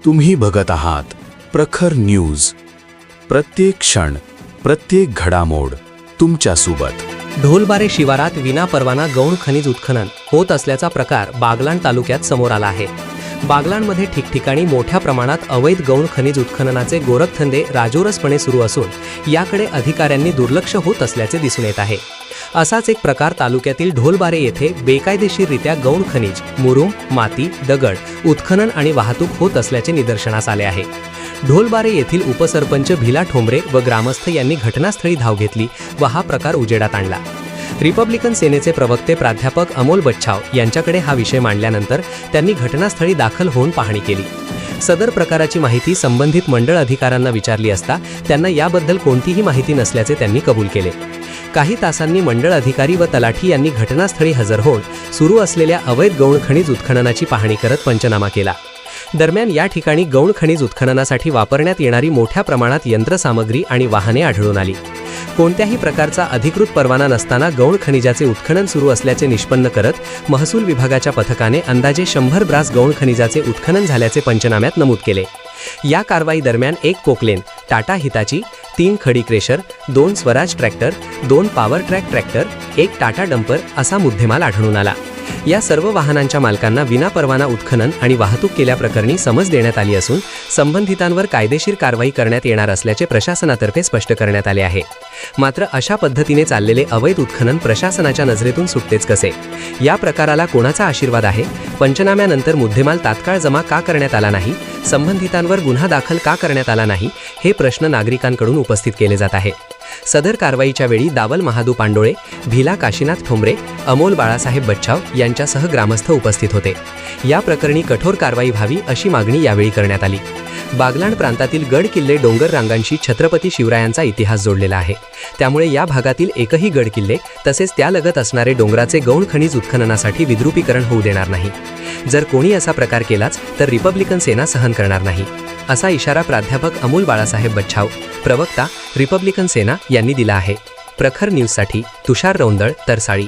तुम्ही बघत आहात प्रखर न्यूज. प्रत्येक क्षण, प्रत्येक घडामोड तुमच्यासोबत. ढोलबारे शिवारात विनापरवाना गौण खनिज उत्खनन होत असल्याचा प्रकार बागलाण तालुक्यात समोर आला आहे. बागलाणमध्ये ठिकठिकाणी मोठ्या प्रमाणात अवैध गौण खनिज उत्खननाचे गोरखधंदे राजोरसपणे सुरू असून याकडे अधिकाऱ्यांनी दुर्लक्ष होत असल्याचे दिसून येत आहे. असाच एक प्रकार तालुक्यातील ढोलबारे येथे बेकायदेशीररित्या गौण खनिज, मुरुम, माती, दगड उत्खनन आणि वाहतूक होत असल्याचे निदर्शनास आले आहे. ढोलबारे येथील उपसरपंच भिला ठोंबरे व ग्रामस्थ यांनी घटनास्थळी धाव घेतली व हा प्रकार उजेडात आणला. रिपब्लिकन सेनेचे प्रवक्ते प्राध्यापक अमोल बच्छाव यांच्याकडे हा विषय मांडल्यानंतर त्यांनी घटनास्थळी दाखल होऊन पाहणी केली. सदर प्रकाराची माहिती संबंधित मंडळ अधिकाऱ्यांना विचारली असता त्यांना याबद्दल कोणतीही माहिती नसल्याचे त्यांनी कबूल केले. काही तासांनी मंडळ अधिकारी व तलाठी यांनी घटनास्थळी हजर होऊन सुरू असलेल्या अवैध गौण खनिज उत्खननाची पाहणी करत पंचनामा केला. दरम्यान या ठिकाणी गौण खनिज उत्खननासाठी वापरण्यात येणारी मोठ्या प्रमाणात यंत्रसामग्री आणि वाहने आढळून आली. कोणत्याही प्रकारचा अधिकृत परवाना नसताना गौण खनिजाचे उत्खनन सुरू असल्याचे निष्पन्न करत महसूल विभागाच्या पथकाने अंदाजे 100 ब्रास गौण खनिजाचे उत्खनन झाल्याचे पंचनाम्यात नमूद केले. या कारवाई दरम्यान 1 पोकलेन, टाटा हिताची, 3 खडी crusher, 2 Swaraj tractor, 2 power track tractor, 1 Tata dumper असा मुद्देमाल आढळून आला. या सर्व वाहनांच्या मालकांना विनापरवाना उत्खनन आणि वाहतूक केल्याप्रकरणी समज देण्यात आली असून संबंधितांवर कायदेशीर कारवाई करण्यात येणार असल्याचे प्रशासनातर्फे स्पष्ट करण्यात आले आहे. मात्र अशा पद्धतीने चाललेले अवैध उत्खनन प्रशासनाच्या नजरेतून सुटतेच कसे? या प्रकाराला कोणाचा आशीर्वाद आहे? पंचनाम्यानंतर मुद्देमाल तात्काळ जमा का करण्यात आला नाही? संबंधितांवर गुन्हा दाखल का करण्यात आला नाही? हे प्रश्न नागरिकांकडून उपस्थित केले जात आहे. सदर कारवाईच्या वेळी दावल महादू पांडोळे, भिला काशीनाथ ठोंबरे, अमोल बाळासाहेब बच्छाव यांच्यासह ग्रामस्थ उपस्थित होते. या प्रकरणी कठोर कारवाई व्हावी अशी मागणी यावेळी करण्यात आली. बागलाण प्रांतातील गड किल्ले डोंगर रांगांशी छत्रपती शिवरायांचा इतिहास जोडलेला आहे. त्यामुळे या भागातील एकही गड किल्ले तसेच त्यालगत असणारे डोंगराचे गौण खनिज उत्खननासाठी विद्रुपीकरण होऊ देणार नाही. जर कोणी असा प्रकार केलाच तर रिपब्लिकन सेना सहन करणार नाही, असा इशारा प्राध्यापक अमोल बाळासाहेब बच्छाव, प्रवक्ता रिपब्लिकन सेना यांनी दिला आहे. प्रखर न्यूजसाठी तुषार रौंदळ, तरसाळी.